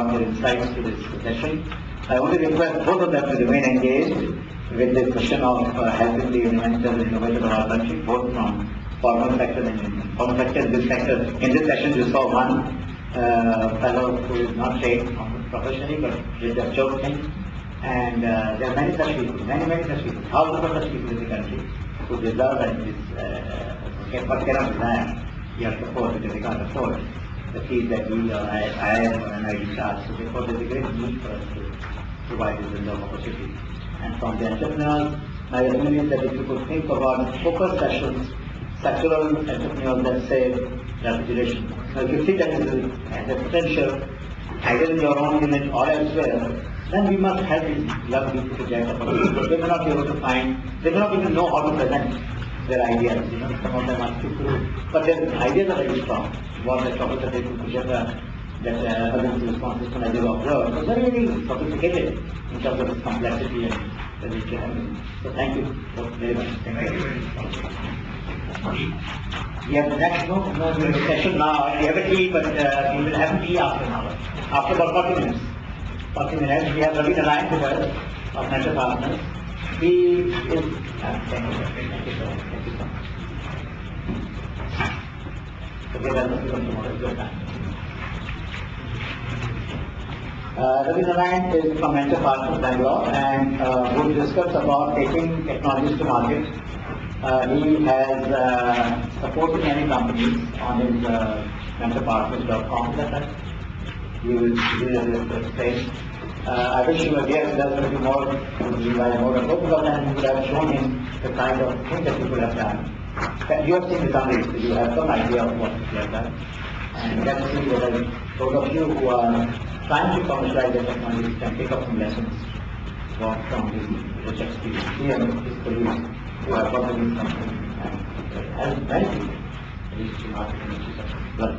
their insights to this session. I want to request both of them to remain engaged with the question of helping the inventors and innovators of our country, both from formal sector and informal sector. In this sector, in this session, you saw one fellow who is not trained professionally, but did a joke thing. And there are many such people, many such people, thousands of such people in the country who deserve and but cannot desire your support because they can't afford the fees that we or I or an ID charge. So therefore there is a great need for us to provide this window of opportunity. And from the entrepreneurs, my opinion is that if you could think about focus sessions, sectoral entrepreneurs that say refrigeration. So if you see that as a potential, either in your own unit or elsewhere, then we must help these young people to get opportunities. They may not be able to find, they may not even know how to present their ideas. Some of them are too crude, but their ideas are very strong. What the Professor did to Kujata, that emergency response system I did observe, was very, very sophisticated in terms of its complexity and the nature of it. So thank you very much. Thank you very much. We have the next session now. We have a tea, but we will have tea after an hour. After about 40 minutes. 40 minutes. We have Ravi Narayan with us, of Nature Partners. He is... thank you so much. Thank you so much. Okay, welcome to tomorrow. Good time. Ravi Narayan is from Nature Partners, Bangalore, and will discuss about taking technologies to market. He has supported many companies on his mentorpartners.com website. He will explain. I wish he was here with us a little more, more about because then we would have shown him the kind of things that people have done. You have seen the summary, so you have some idea of what we have done. And let's see whether those of you who are trying to commercialize the technology can pick up some lessons from his rich experience. He and his colleagues who have worked in this company and has many people reached the market in this sector. But,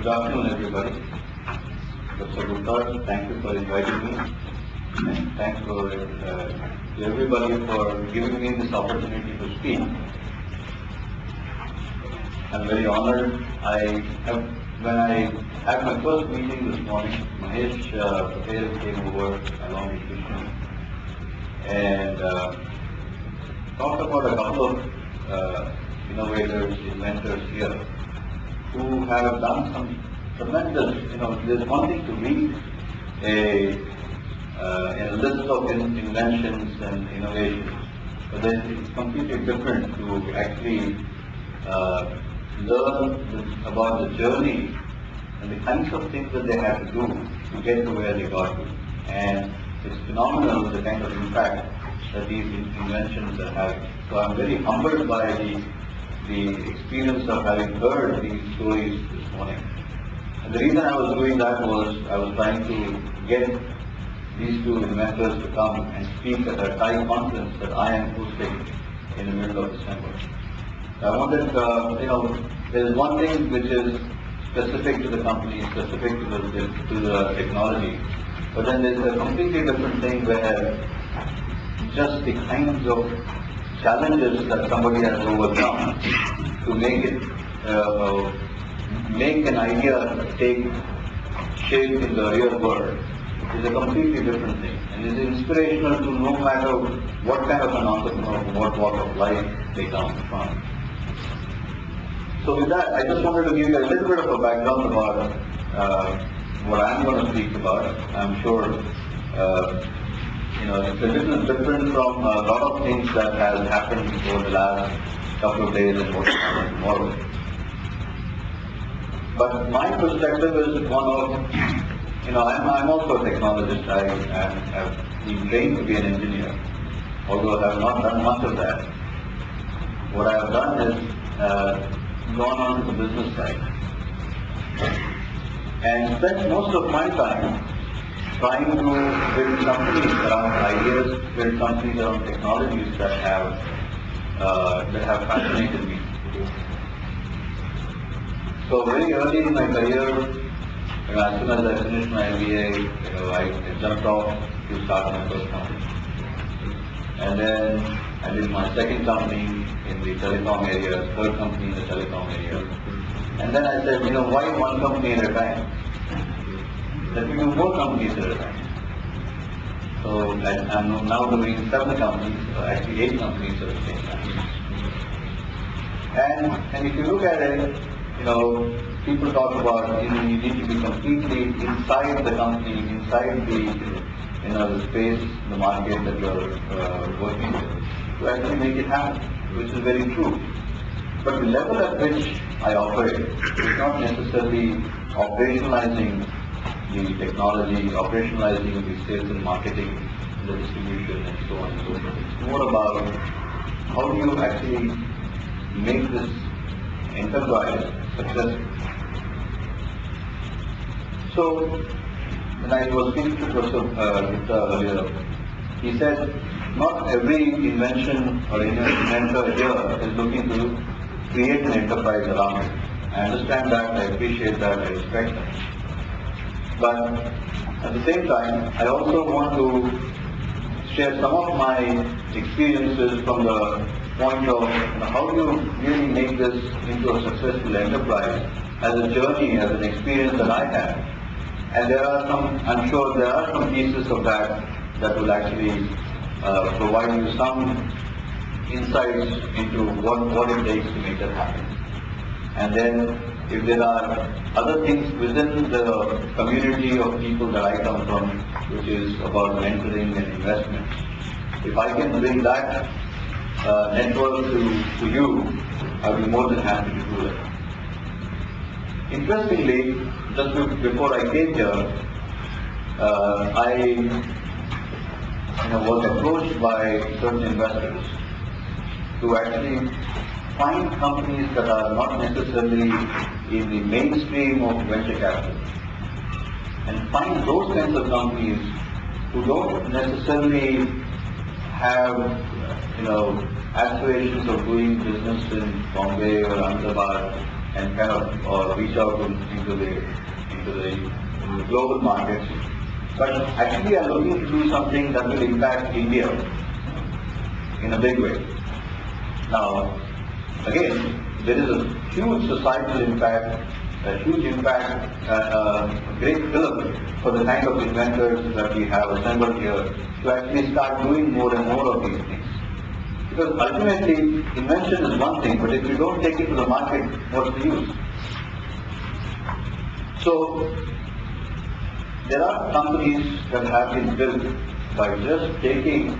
good afternoon, everybody. Dr. Gupta, thank you for inviting me, and thanks for everybody for giving me this opportunity to speak. I'm very honored. When I had my first meeting this morning, Mahesh Patel came over along with Krishna and talked about a couple of innovators, inventors here, who have done some tremendous, there's one thing to read a list of inventions and innovations, but then it's completely different to actually learn about the journey and the kinds of things that they had to do to get to where they got to. And it's phenomenal the kind of impact that these inventions are having. So I'm very humbled by the experience of having heard these stories this morning. And the reason I was doing that was I was trying to get these two inventors to come and speak at a Thai conference that I am hosting in the middle of December. I wanted, there is one thing which is specific to the company, specific to the technology, but then there's a completely different thing where just the kinds of challenges that somebody has overcome to make it, make an idea take shape in the real world is a completely different thing, and is inspirational to no matter what kind of an entrepreneur, what walk of life they come from. So with that, I just wanted to give you a little bit of a background about what I'm going to speak about. I'm sure it's a little different from a lot of things that has happened over the last couple of days and what will happen tomorrow. But my perspective is one of, I'm also a technologist. I have been trained to be an engineer, although I have not done much of that. What I have done is gone on to the business side. and spent most of my time trying to build companies around ideas, build companies around technologies that have fascinated me. So very early in my career, as soon as I finished my MBA, I jumped off to start my first company. And then I did my second company in the telecom area, third company in the telecom area. And then I said, why one company at a time? Let me do 4 companies at a time. So I'm now doing 7 companies, actually 8 companies at the same time. And if you look at it, people talk about you need to be completely inside the company, inside the space, the market that you're working with, to actually make it happen, which is very true. But the level at which I operate is not necessarily operationalizing the technology, operationalizing the sales and marketing, the distribution, and so on and so forth. It's more about how do you actually make this enterprise successful. So, when I was speaking to Professor Gupta earlier, he said, not every invention or inventor here is looking to create an enterprise around it. I understand that, I appreciate that, I respect that. But at the same time, I also want to share some of my experiences from the point of how do you really make this into a successful enterprise as a journey, as an experience that I had. And I'm sure there are some pieces of that will actually provide you some insights into what it takes to make that happen. And then if there are other things within the community of people that I come from, which is about mentoring and investment, if I can bring that network to you, I'll be more than happy to do that. Interestingly, just before I came here, I was approached by certain investors to actually find companies that are not necessarily in the mainstream of venture capital, and find those kinds of companies who don't necessarily have aspirations of doing business in Bombay or Ahmedabad and kind of reach out into the global markets, but actually are looking to do something that will impact India in a big way. Now, again, there is a huge societal impact, a huge impact, a great pillar for the kind of inventors that we have assembled here to actually start doing more and more of these things. Because ultimately, invention is one thing, but if you don't take it to the market, what's the use? So, there are companies that have been built by just taking